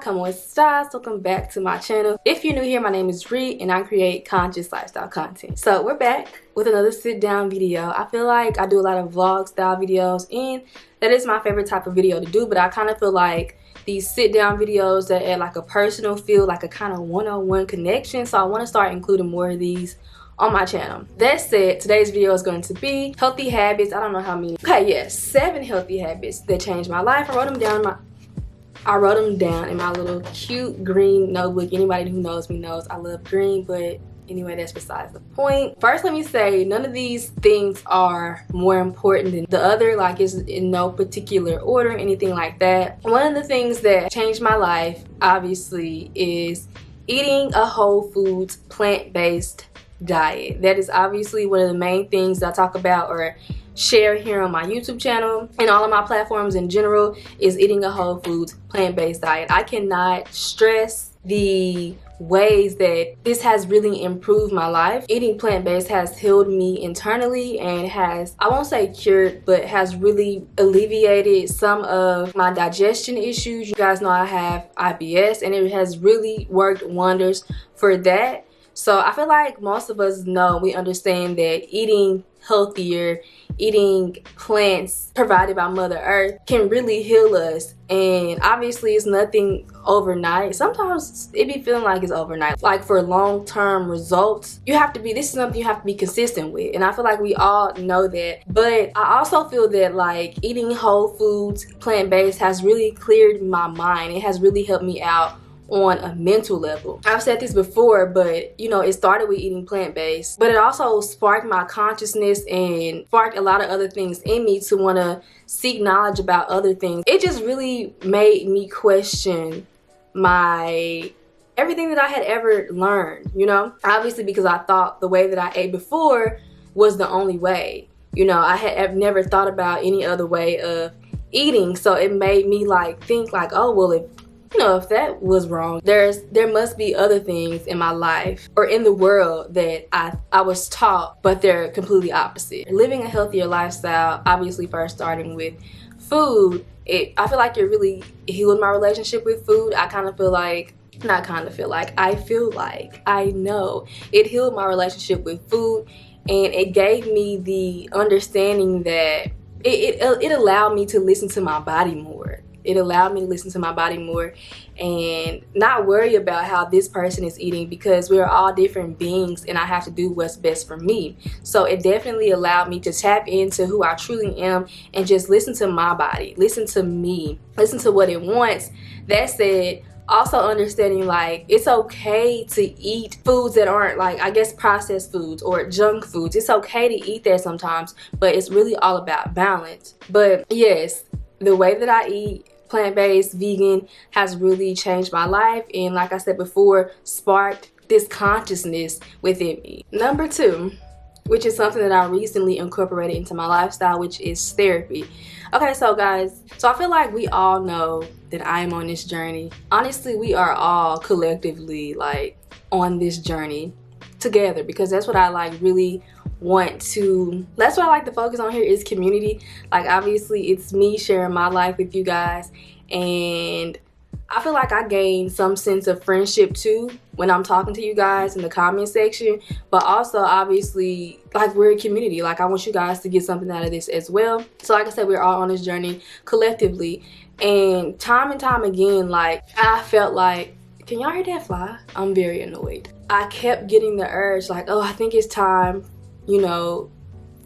Como estas? Welcome back to my channel. If you're new here, my name is Ree and I create conscious lifestyle content. So we're back with another sit down video. I feel like I do a lot of vlog style videos and that is my favorite type of video to do, but I kind of feel like these sit down videos that add like a personal feel, like a kind of one-on-one connection. So I want to start including more of these on my channel. That said, today's video is going to be healthy habits. I don't know how many. Okay, yes, 7 healthy habits that changed my life. I wrote them down in my little cute green notebook. Anybody who knows me knows I love green, but anyway, that's besides the point. First, let me say none of these things are more important than the other, like it's in no particular order, anything like that. One of the things that changed my life, obviously, is eating a whole foods, plant-based diet. That is obviously one of the main things that I talk about or share here on my YouTube channel and all of my platforms in general, is eating a whole foods, plant-based diet. I cannot stress the ways that this has really improved my life. Eating plant-based has healed me internally and has, I won't say cured, but has really alleviated some of my digestion issues. You guys know I have IBS and it has really worked wonders for that. So I feel like most of us know, we understand that eating healthier, eating plants provided by Mother Earth can really heal us. And obviously it's nothing overnight. Sometimes it be feeling like it's overnight. Like for long-term results, this is something you have to be consistent with. And I feel like we all know that. But I also feel that like eating whole foods, plant-based has really cleared my mind. It has really helped me out on a mental level. I've said this before, but you know, it started with eating plant-based, but it also sparked my consciousness and sparked a lot of other things in me to want to seek knowledge about other things. It just really made me question everything that I had ever learned, you know? Obviously because I thought the way that I ate before was the only way. You know, I've never thought about any other way of eating, so it made me like think like, oh well, if that was wrong, there must be other things in my life or in the world that I was taught, but they're completely opposite. Living a healthier lifestyle, obviously first starting with food, I feel like it really healed my relationship with food. I know it healed my relationship with food, and it gave me the understanding that it allowed me to listen to my body more. It allowed me to listen to my body more and not worry about how this person is eating, because we're all different beings and I have to do what's best for me. So it definitely allowed me to tap into who I truly am and just listen to my body, listen to me, listen to what it wants. That said, also understanding like it's okay to eat foods that aren't like, I guess, processed foods or junk foods. It's okay to eat that sometimes, but it's really all about balance. But yes, the way that I eat plant-based, vegan, has really changed my life, and like I said before, sparked this consciousness within me. Number 2, which is something that I recently incorporated into my lifestyle, which is therapy. Okay, so guys, I feel like we all know that I am on this journey. Honestly, we are all collectively like on this journey together, because that's what I like really that's what I like to focus on here, is community. Like obviously it's me sharing my life with you guys, and I feel like I gain some sense of friendship too when I'm talking to you guys in the comment section. But also obviously like we're a community, like I want you guys to get something out of this as well. So like I said, we're all on this journey collectively, and time again, like I felt like, can y'all hear that fly? I'm very annoyed. I kept getting the urge like, oh, I think it's time, you know,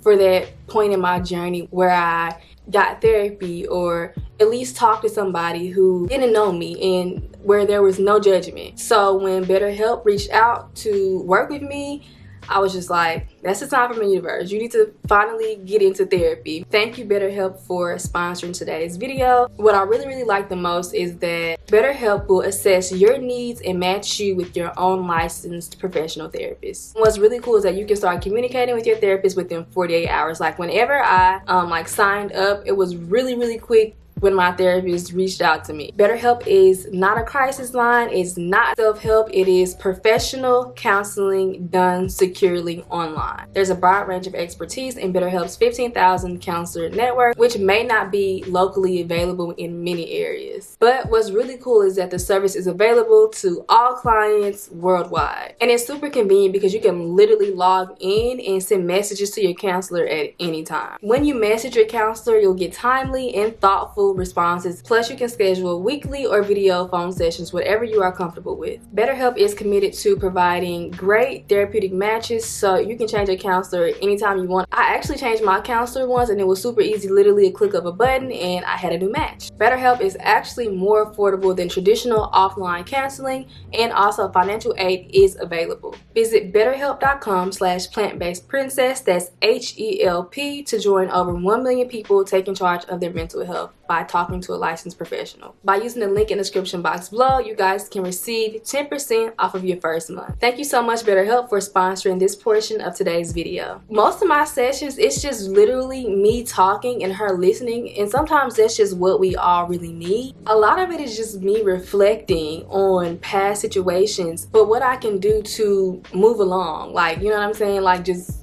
for that point in my journey where I got therapy, or at least talked to somebody who didn't know me and where there was no judgment. So when BetterHelp reached out to work with me, I was just like, that's the time for my universe. You need to finally get into therapy. Thank you, BetterHelp, for sponsoring today's video. What I really like the most is that BetterHelp will assess your needs and match you with your own licensed professional therapist. What's really cool is that you can start communicating with your therapist within 48 hours. Like whenever I signed up, it was really quick when my therapist reached out to me. BetterHelp is not a crisis line, it's not self-help, it is professional counseling done securely online. There's a broad range of expertise in BetterHelp's 15,000 counselor network, which may not be locally available in many areas. But what's really cool is that the service is available to all clients worldwide. And it's super convenient because you can literally log in and send messages to your counselor at any time. When you message your counselor, you'll get timely and thoughtful responses. Plus, you can schedule weekly or video phone sessions, whatever you are comfortable with. BetterHelp is committed to providing great therapeutic matches, so you can change your counselor anytime you want. I actually changed my counselor once and it was super easy, literally a click of a button and I had a new match. BetterHelp is actually more affordable than traditional offline counseling, and also financial aid is available. Visit betterhelp.com/plantbasedprincess, that's HELP, to join over 1 million people taking charge of their mental health by talking to a licensed professional. By using the link in the description box below, you guys can receive 10% off of your first month. Thank you so much, BetterHelp, for sponsoring this portion of today's video. Most of my sessions, it's just literally me talking and her listening, and sometimes that's just what we all really need. A lot of it is just me reflecting on past situations, but what I can do to move along, like, you know what I'm saying, like just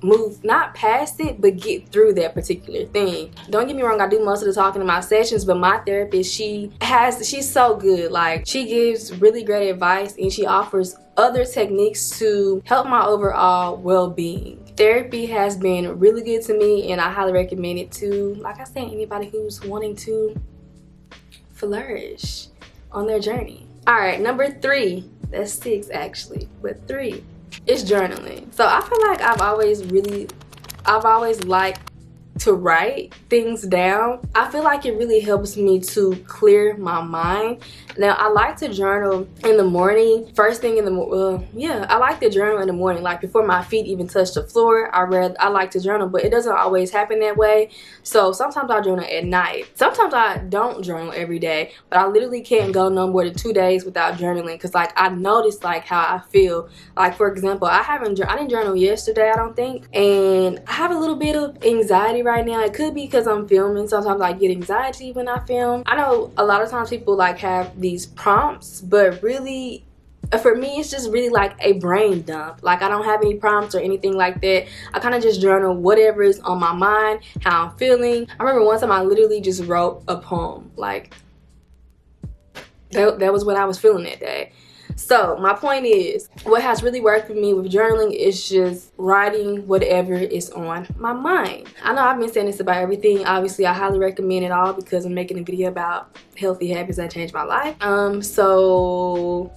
move not past it but get through that particular thing. Don't get me wrong, I do most of the talking in my sessions, but my therapist, she's so good. Like, she gives really great advice and she offers other techniques to help my overall well-being. Therapy has been really good to me and I highly recommend it to, like I said, anybody who's wanting to flourish on their journey. All right, number 3, that's 6 actually, but 3 is journaling. So I feel like I've always liked to write things down. I feel like it really helps me to clear my mind. Now, I like to journal in the morning, first thing in the morning. I like to journal in the morning, like before my feet even touch the floor. I like to journal, but it doesn't always happen that way. So sometimes I journal at night. Sometimes I don't journal every day, but I literally can't go no more than 2 days without journaling, because like I notice like how I feel. Like, for example, I didn't journal yesterday, I don't think, and I have a little bit of anxiety right now. It could be because I'm filming. Sometimes I get anxiety when I film. I know a lot of times people like have these prompts, but really for me it's just really like a brain dump. Like, I don't have any prompts or anything like that. I kind of just journal whatever is on my mind, how I'm feeling. I remember one time I literally just wrote a poem. Like, that was what I was feeling that day. So my point is, what has really worked for me with journaling is just writing whatever is on my mind. I know I've been saying this about everything. Obviously, I highly recommend it all because I'm making a video about healthy habits that changed my life. So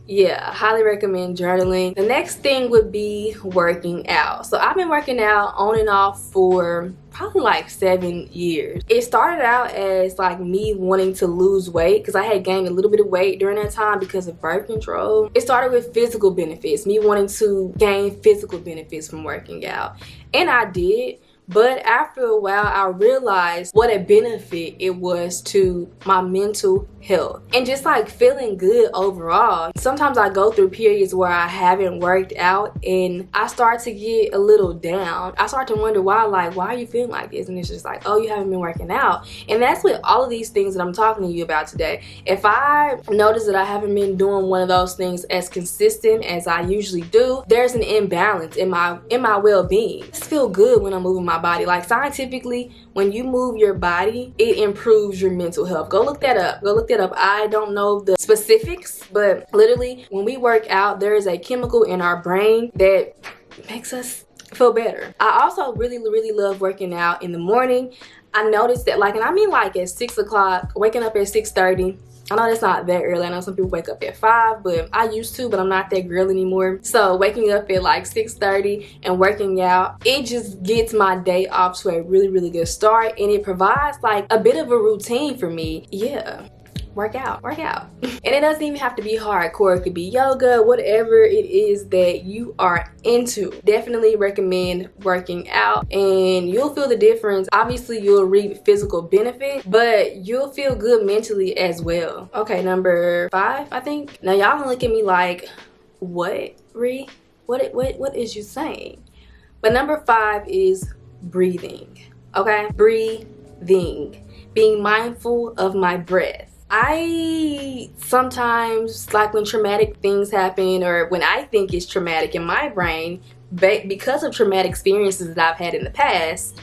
yeah, I highly recommend journaling. The next thing would be working out. So I've been working out on and off for probably like 7 years. It started out as like me wanting to lose weight because I had gained a little bit of weight during that time because of birth control. It started with physical benefits, me wanting to gain physical benefits from working out, and I did. But after a while, I realized what a benefit it was to my mental health and just like feeling good overall. Sometimes I go through periods where I haven't worked out and I start to get a little down. I start to wonder why are you feeling like this? And it's just like, oh, you haven't been working out. And that's with all of these things that I'm talking to you about today. If I notice that I haven't been doing one of those things as consistent as I usually do, there's an imbalance in my well-being. I just feel good when I'm moving my body. Like, scientifically, when you move your body, it improves your mental health. Go look that up. I don't know the specifics, but literally when we work out, there is a chemical in our brain that makes us feel better. I also really love working out in the morning. I noticed that, like, and I mean like at 6 o'clock, waking up at 6:30. I know that's not that early. I know some people wake up at 5, but I used to, but I'm not that girl anymore. So waking up at like 6:30 and working out, it just gets my day off to a really good start, and it provides like a bit of a routine for me. Yeah. Work out. And it doesn't even have to be hardcore. It could be yoga, whatever it is that you are into. Definitely recommend working out and you'll feel the difference. Obviously, you'll reap physical benefit, but you'll feel good mentally as well. Okay, number 5, I think. Now y'all gonna look at me like, what, Ree? What is you saying? But number 5 is breathing. Okay, breathing. breathing, being mindful of my breath. I sometimes, like when traumatic things happen, or when I think it's traumatic in my brain, because of traumatic experiences that I've had in the past,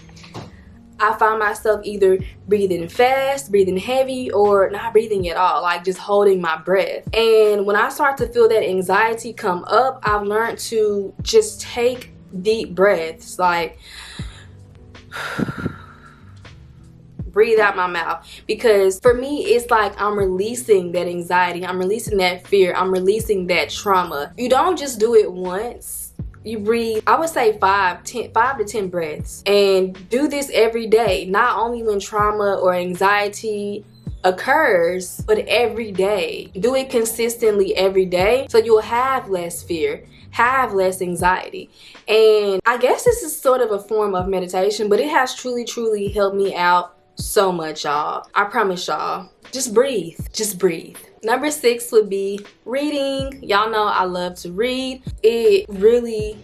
I find myself either breathing fast, breathing heavy, or not breathing at all, like just holding my breath. And when I start to feel that anxiety come up, I've learned to just take deep breaths, like breathe out my mouth. Because for me, it's like I'm releasing that anxiety, I'm releasing that fear, I'm releasing that trauma. You don't just do it once. You breathe, I would say 5 to 10 breaths, and do this every day, not only when trauma or anxiety occurs, but every day. Do it consistently every day, so you'll have less fear, have less anxiety. And I guess this is sort of a form of meditation, but it has truly helped me out so much, y'all. I promise y'all. Just breathe. Just breathe. Number 6 would be reading. Y'all know I love to read. It really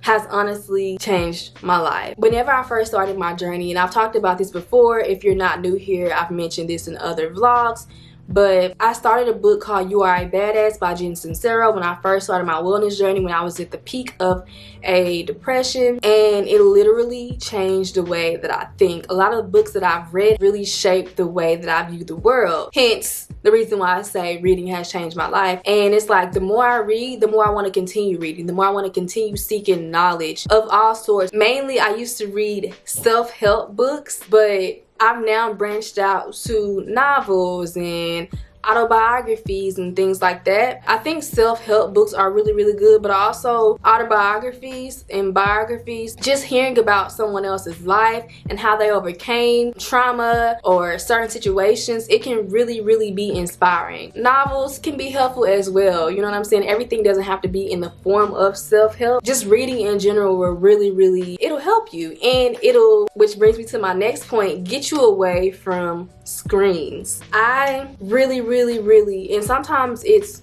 has honestly changed my life. Whenever I first started my journey, and I've talked about this before, if you're not new here, I've mentioned this in other vlogs, but I started a book called You Are a Badass by Jen Sincero when I first started my wellness journey, when I was at the peak of a depression, and it literally changed the way that I think. A lot of the books that I've read really shaped the way that I view the world. Hence, the reason why I say reading has changed my life. And it's like the more I read, the more I want to continue reading, the more I want to continue seeking knowledge of all sorts. Mainly, I used to read self-help books, but I've now branched out to novels and autobiographies and things like that. I think self-help books are really good, but also autobiographies and biographies, just hearing about someone else's life and how they overcame trauma or certain situations, it can really be inspiring. Novels can be helpful as well, you know what I'm saying? Everything doesn't have to be in the form of self-help. Just reading in general will really, it'll help you, and it'll, which brings me to my next point, get you away from screens. I really, and sometimes it's,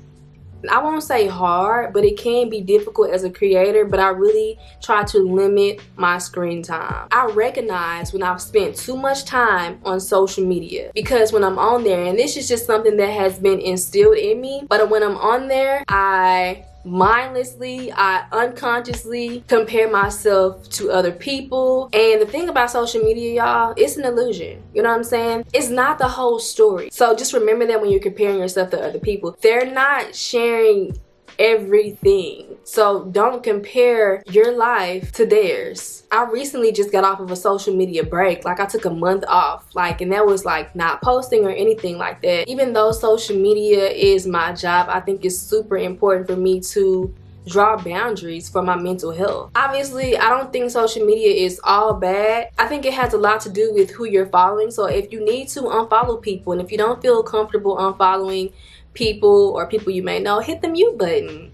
I won't say hard, but it can be difficult as a creator, but I really try to limit my screen time. I recognize when I've spent too much time on social media, because when I'm on there, and this is just something that has been instilled in me, but when I'm on there, I mindlessly, I unconsciously compare myself to other people. And the thing about social media, y'all, it's an illusion. You know what I'm saying? It's not the whole story. So just remember that when you're comparing yourself to other people, they're not sharing everything. So don't compare your life to theirs. I recently just got off of a social media break. Like, I took a month off, like, and that was like not posting or anything like that. Even though social media is my job, I think it's super important for me to draw boundaries for my mental health. Obviously, I don't think social media is all bad. I think it has a lot to do with who you're following. So if you need to unfollow people, and if you don't feel comfortable unfollowing people or people you may know, hit the mute button.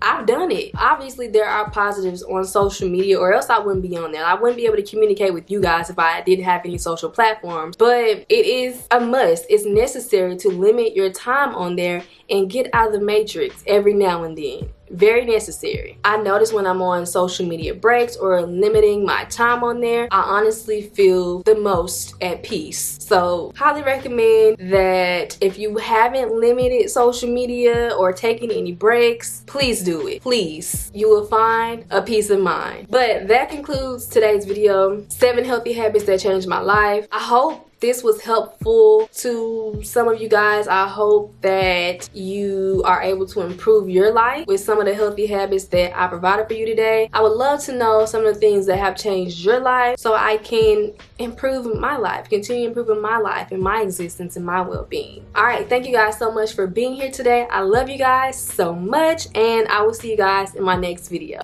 I've done it. Obviously, there are positives on social media, or else I wouldn't be on there. I wouldn't be able to communicate with you guys if I didn't have any social platforms. But it is a must. It's necessary to limit your time on there and get out of the matrix every now and then. Very necessary. I notice when I'm on social media breaks or limiting my time on there, I honestly feel the most at peace. So highly recommend that if you haven't limited social media or taken any breaks, please do it. Please. You will find a peace of mind. But that concludes today's video. 7 healthy habits that changed my life. I hope this was helpful to some of you guys. I hope that you are able to improve your life with some of the healthy habits that I provided for you today. I would love to know some of the things that have changed your life so I can improve my life, continue improving my life and my existence and my well-being. All right, thank you guys so much for being here today. I love you guys so much, and I will see you guys in my next video.